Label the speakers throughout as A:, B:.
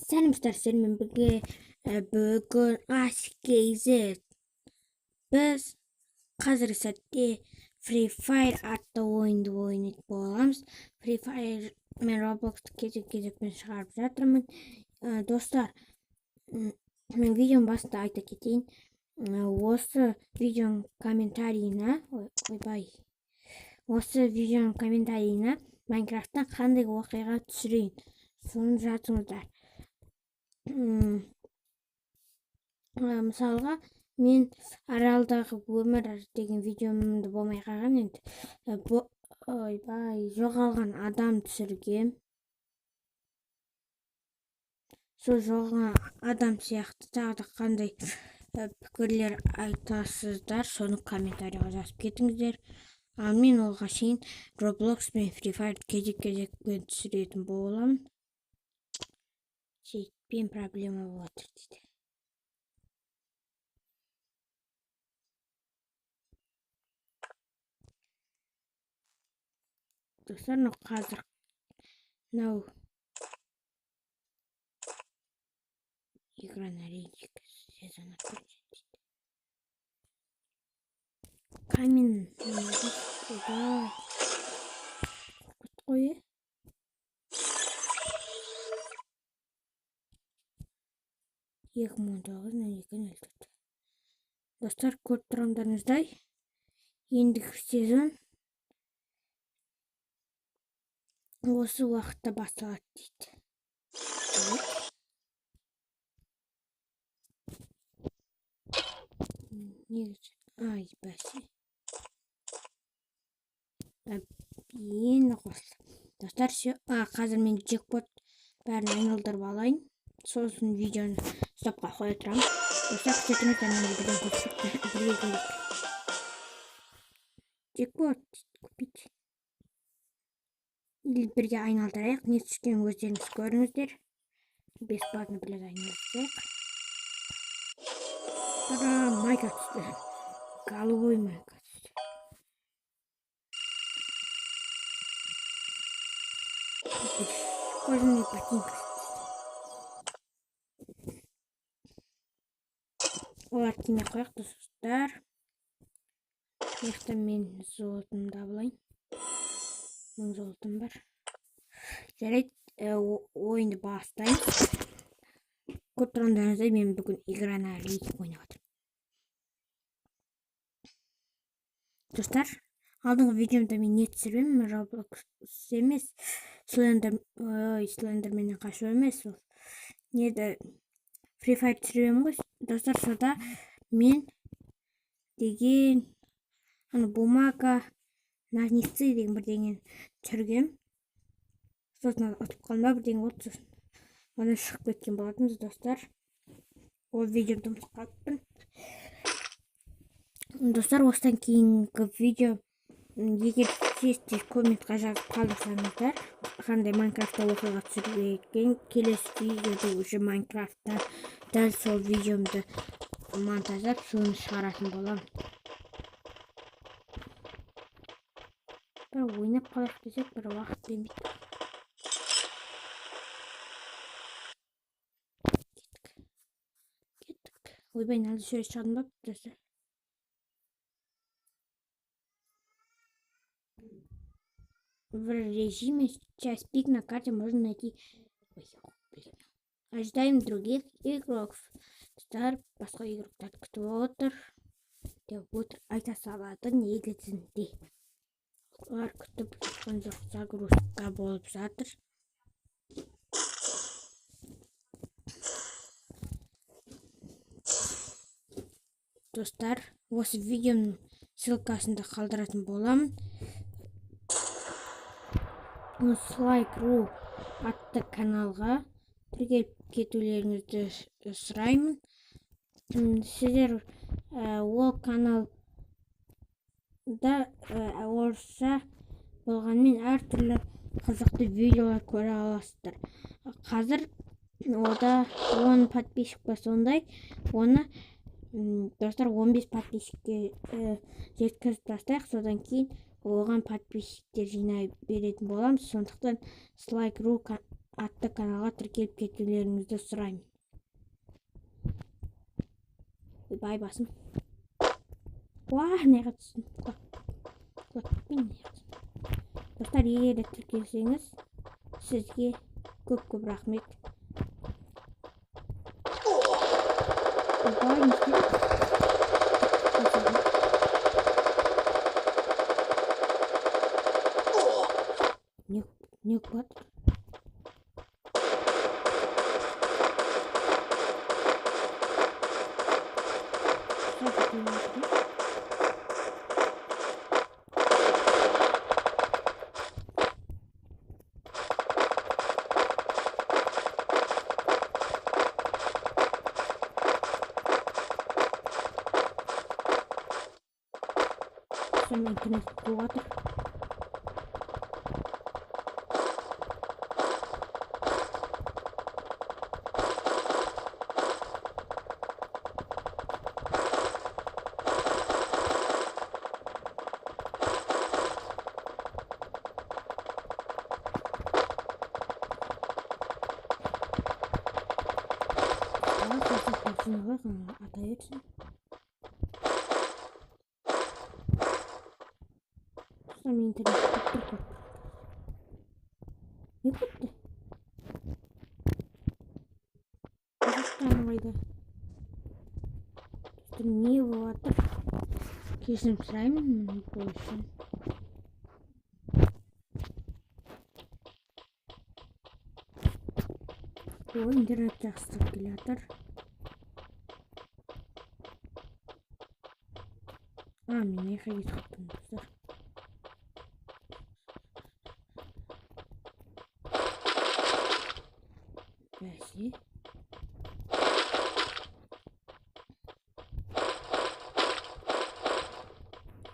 A: Саламатар сэрмэн бүгэ бүгөн AskKZ біз қазір сәтте Free Fire атты ойынды ойнайтын боламыз. Free Fire мен Robloxты кезек-кезекпен шығарып жатырмын. Достар, мен видеоның басында айта кетейін. Осы видеоның комментарийіне Майнкрафттан қандай оқиға түсірейін, соны жазыңыздар. Мысалға, мен аралдағы өмір деген видеомды болмай қалған, енді жоғалған адам түсіргем. Сол жоғалған адам сияқты тағы да қандай пікірлер айтасыздар, соны комментарийға жазып кетіңіздер. Ал мен олға шейін Roblox мен Free Fire кезек-кезекпен түсіретін боламын. Жетпен проблема болады дейді. Достар, қазір игра на рейдик сезон открыть. Камин куда қой. Достар, көріп тұрғандарыңыздай, ендігі сезон осы уақытта басталады дейді. Бәсе. Енді қосылды. Достар, қазір мен джекпот бәрін айналдырып алайын. Сосын видеоны стопқа қоя тұрамын. Достар, күтетіңіздер, мен бірден көрсетіп джекпот купить. Или бірге айналдырайық. Не түскен өздеріңіз көріңіздер. Бесплатно білет айналдырайық. Майка түсті. Голубой майка түсті. Кожаный ботинка. Олар киме қояқ, достар. Яқта мен золотымды алайын. 1000 золотым бар. Жарайды, ойынды бастайын. Көріп тұрғандарыңыздай, мен бүгін игра на рейдик ойнап жатырмын. Достар, алдыңғы видеомда мен не түсірмем, Roblox емес, Slendermanнен қашу емес, неді Free Fire түсірмем ғой. Достар, сода мен деген бумага, ножницы деген бірдеңен түсіргем. Сосын ұтып қалма бірдеңе болды, сосын оны шығып кеткен болатынбыз, достар. Ол видеомды ұмытып қалыппын. Достар, осыдан кейінгі видео, егер тез комментқа жазып қалдырсаңыздар, қандай Майнкрафтта оқиға түсірген, келесі видеода уже Майнкрафтта дәл сол видеомды монтаждап, соны шығаратын болам. Бір ойнап қалайық десек, бір уақыт бермейді. Кеттік. Ойбай, әлі сөре шығадым ба, достар? В режиме часть пик на карте можно найти. Ожидаем других игроков. Достар, басқа игроктарды күтіп отыр деп отыр, айта салады негізінде. Олар күтіп жатқан жоқ, загрузка болып жатыр. Достар, осы видеоның ссылкасында қалдыратын боламын. Slike.ru атты каналға тіркеліп кетулеріңізді сұраймын. Сіздер ол каналда орысша болғанмен әртүрлі қызықты видеолар көре аласыздар. Қазір ода 10 подписчик бар, сондай оны Достар 15 подписчикке жеткізіп тастайық, содан кейін оған подписчиктер жинай беретін боламыз. Сондықтан Slack.ru атты каналға тіркеліп кетулеріңізді сұраймын. Бай басым. Неға түстім. Достар, егер де тіркелсеңіз, сізге көп рахмет. Бай, не істедім? Не ұқпады? Sonra internet kuatır. Atayırsın. Sonra internet kuatır. Ne kuatı? Tanımайды. Не болады. Кешірім сұраймын бұл үшін. Интернет жақсырып келе жатыр. Мен аяққа кетіп қалыппын, достар. Бәсе.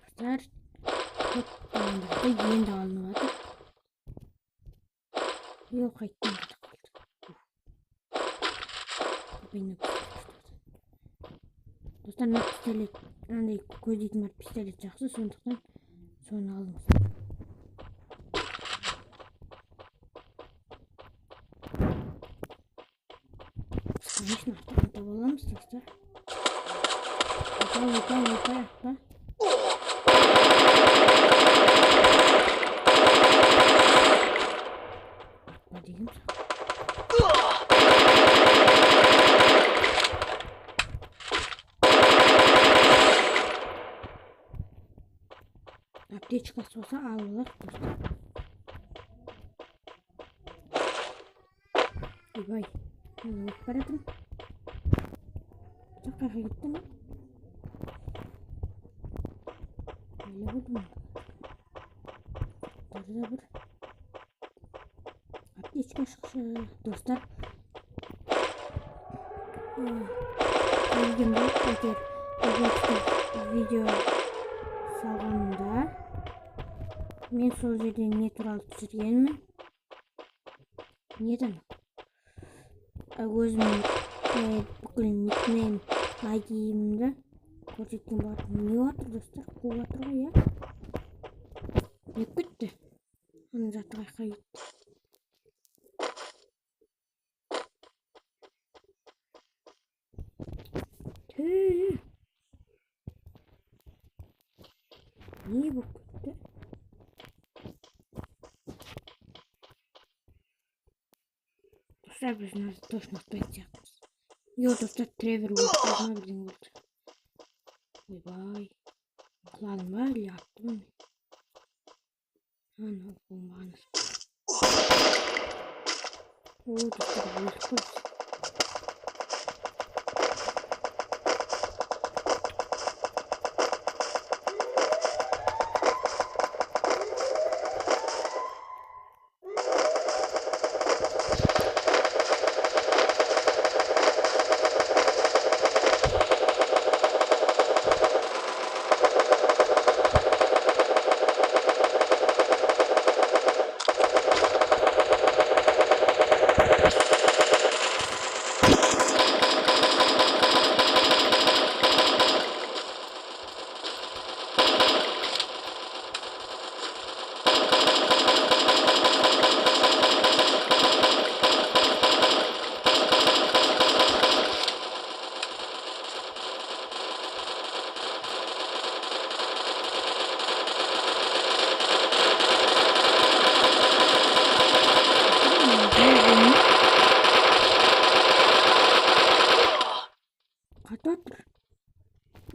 A: Достар, көп баландарды енді алынып жатыр. Қайттан кетіп қалды. Достар, пистолет, андай көздейтін бар пистолет жақсы, сондықтан соны алыңыз. Конечно, артықта боламыз, достар. Ата. Деген сұрақ. Аптечкасы болса алылар, достар. Бай, өтіп баратым. Жаққа кетті ме? Әлі көрдім. Дарда бір аптечка шықшы, достар. Көрген болып әйтер видео салғанымда мен сол жерден не туралы түсіргенмін. Неден? Өзімнің бүкіл никнейм айдиімді көрсеткен болатын. Не отыр, достар? Қуып отыр ғой, иә? Не кетті? Аны заты қайқа кетті. Не болып кетті? Достар, біз точно ұстайтын сияқтымыз. Достар, Тревор өлтірді ма бірден өлді. Ойбай. Құладым ба, или аттым. Болмағаныз. Достар, өліп қойды.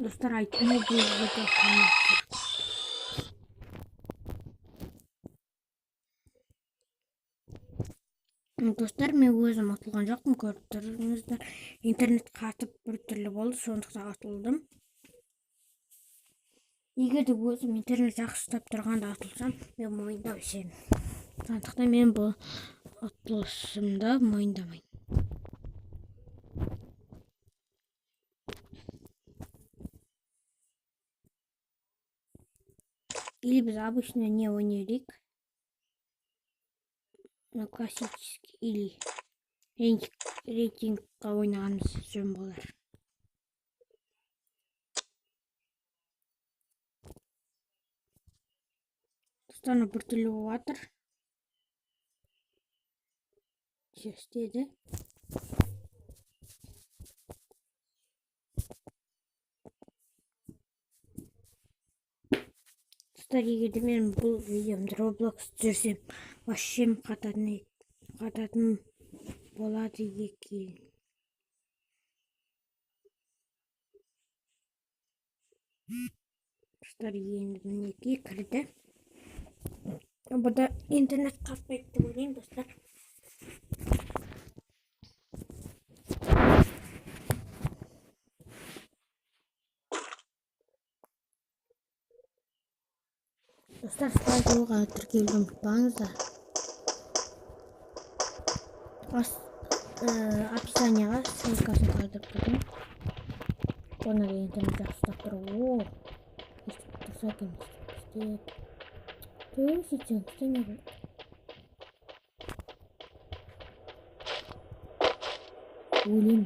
A: Достар, айтуыма бұл видео қанатты. Достар, мен өзім атылған жоқпын, көріп тұрсыздар. Интернет қатып бір түрлі болды, сондықтан атылдым. Егер де өзім интернет жақсы ұстап тұрғанда атылсам, мен мойындамаймын. Сондықтан мен бұл атылысымды мойындамаймын. Или біз обычно не ойнайық? Классический или рейтингқа ойнағанымыз жөн болар. Достар, бір түрлі болып жатыр. Істеді. Достар, егер де мен бұл видеомды Roblox жүрсем, вообще қататын болады екен. Достар, енді мінекей кірді. Бұда интернет қатпайды деп ойлаймын, достар. Достар, сұрай жолға тіркелуді ұмытпаңыздар. Описанияға ссылкасын қалдырып қойдым. Оны да интернет жақсы ұстап тұр. Естіп тұрса екен. Сөйтсең, не болды? Өлем.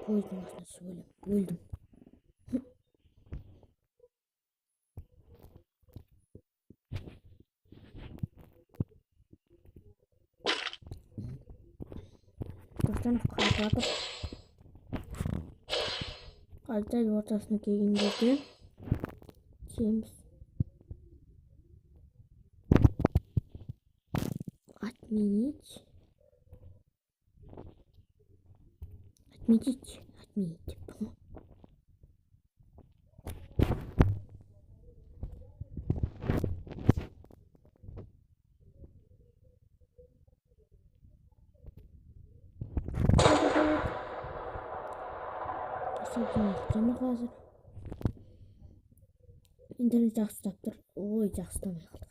A: Пойыздың астына өлдім. Достан қайтатып. Қалтай ортасына келген кезде семіз. Отменить. Қазір интернет жақсы ұстап тұр. Ой, жақсы ұстамай қалды.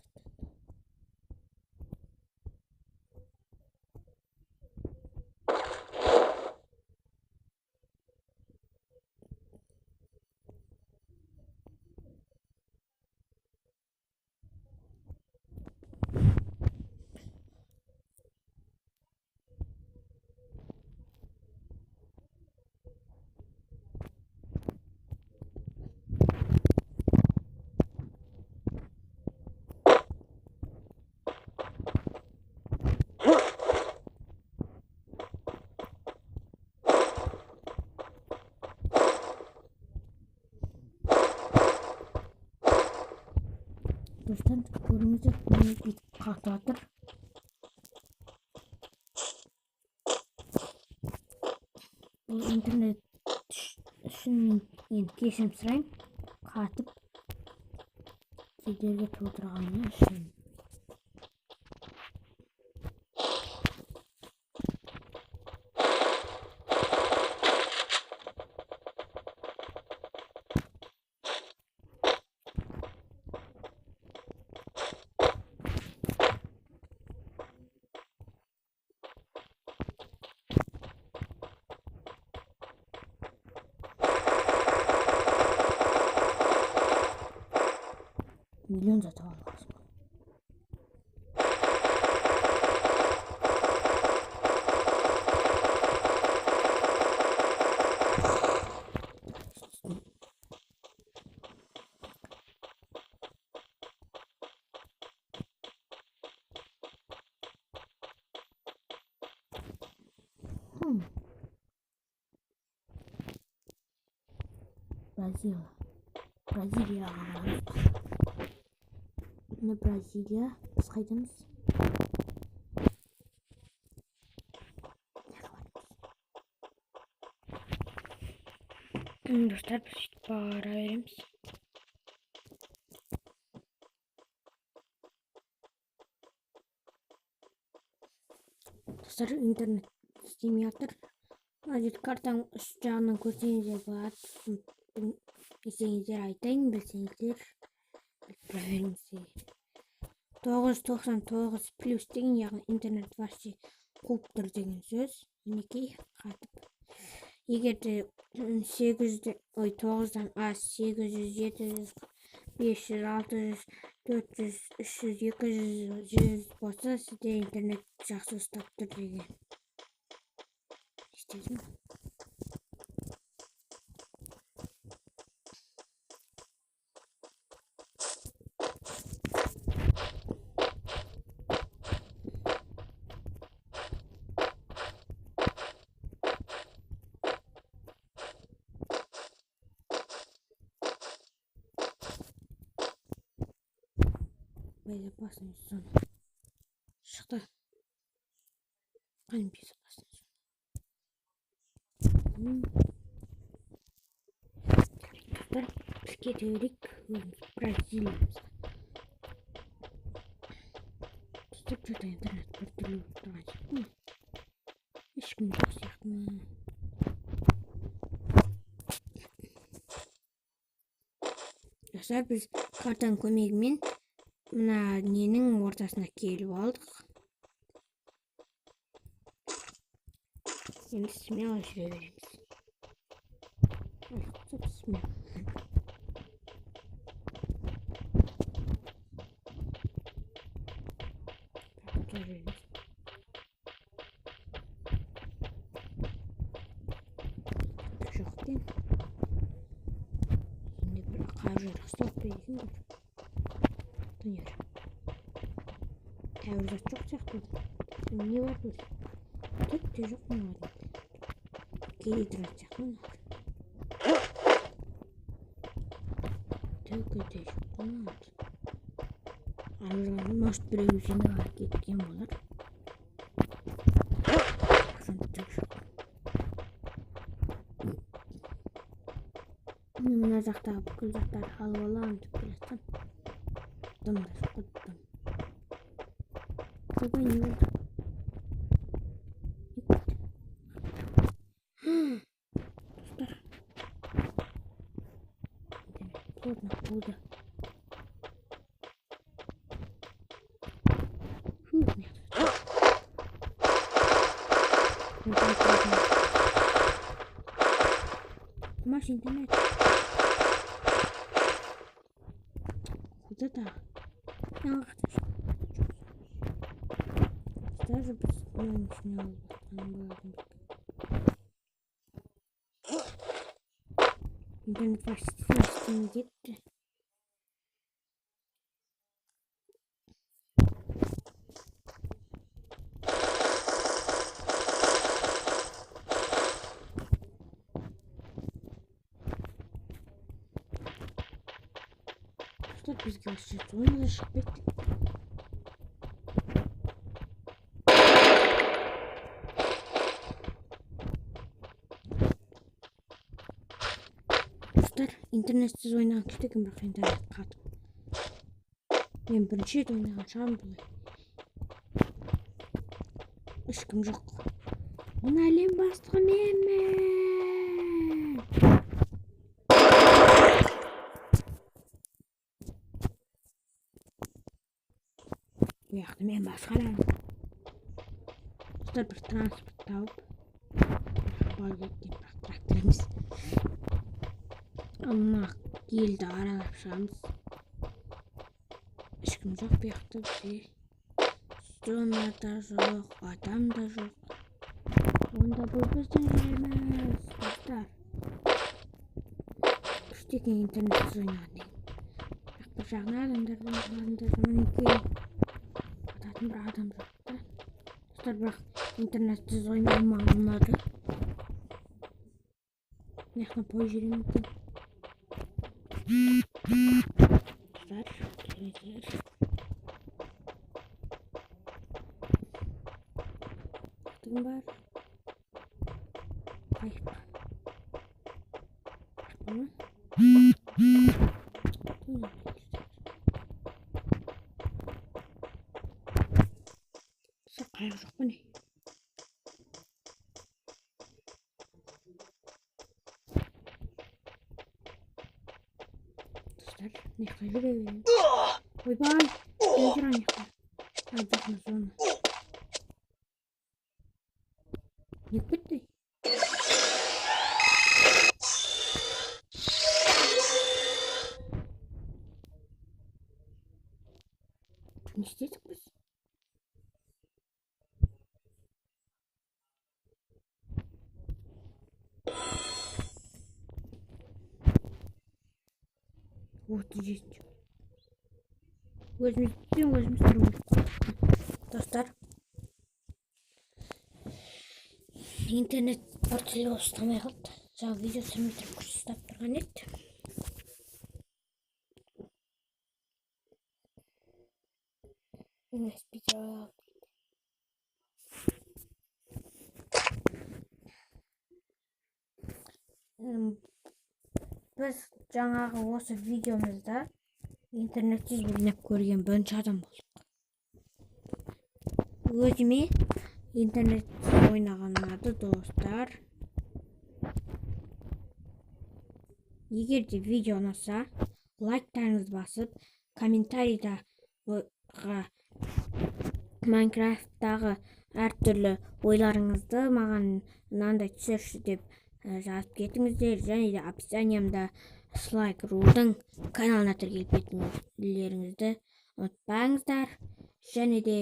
A: Достан, көріңіздер, мен бүйтіп қатып жатыр. Бұл интернет үшін мен кешірім сұраймын. Қатып кедергі тудырғаны үшін. Миллион зат алғансың. Бразилия. Мына Бразилия. Біз қайдамыз? Достар, біз Бара береміз. Достар, интернет істемей жатыр. Мына жерде картаның үш жағынан көрсеңіздер болады. Білсеңіздер айтайын, білсеңіздер біліп тұра беріңіздер. 999 плюс деген, яғни интернет вообще қуып тұр деген сөз. Мінекей қатып. Егер де 9-дан аз 800, 700, 500, 600, 400, 300, 200, 100 болса, сізде интернет жақсы ұстап тұр деген. Естедім. Безопасность зона. Шықты. Қайын безопасность зона. Бізге теорик Бразилиямызға. Түстіп жүрді интернет бір түрлі тұрған сияқты. Ешкім жоқ сияқты ма? Достар, біз картаның көмегімен мына ненің ортасына келіп алдық. Енді смело жүре береміз. Смело. Жоқ ден. Енді бір қажыр ұстап берейін ғой. Дүниер. Тәуір зат жоқ сияқты. Не бар бұл? Түк те жоқ не бар. Кейде тұрады сияқты. Түк те жоқ. Аржаны может біреу жинап кеткен болар. Түк жоқ. Мына жақтағы бүкіл заттарды алып аламын деп келесем. Дым да жоқ қойдым. Көлбай не болды? Достар. Плотно болды. Маш интернет. Куда-то. Даже без начинал. Интернет почти не где-то. Что без гостей? Он зашипит. Интернетсіз ойнаған кішкентай бірақ интернет қатып. Мен бірінші рет ойнаған шығармын бұлай. Ешкім жоқ. Мына әлем бастығы менмін. Бұл жақты мен басқарамын. Достар, бір транспорт тауып. Хабар кеткен бірақ трактор емес. Мына елді аралап шығамыз. Ешкім жоқ бұл жақта бізде. Зона да жоқ, адам да жоқ. Онда бұл біздің жеріміз. Достар. Күштеген интернетсіз ойнаған деген. Бірақ бір жағына адамдар мінекей. Ататын бір адам жоқ та. Достар, бірақ интернетсіз ойнаған маған ұнады. Мына пойыз жүремін екен. Dostlar, kelinglar. Vaqtim bor. Qayerda? Buni қайғы жоқ па не? Достар, мына жаққа жүрейін. Ойбай, не жүр ана жақта? Жақын зона. Не кетті? Не істедік біз? Вот здесь. Өзіміз тұрмыз. Достар, интернет біртүрлі ұстамай қалды. Жаңа видео түсірмей тұрып күш ұстап тұрған еді. Емес видео. Біз жаңағы осы видеомызда интернетсіз ойнап көрген бірінші адам болдық. Өзіме интернетсіз ойнаған ұнады, достар. Егер де видео ұнаса, лайктарыңызды басып, комментарийда Майнкрафттағы әртүрлі ойларыңызды маған мынандай түсірші деп жазып кетіңіздер, және де описаниямда Слайк.рудың каналына тіркеліп кетулеріңізді ұмытпаңыздар. Және де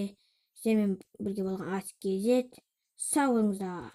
A: сіздермен бірге болған AskKZ. Сау болыңыздар.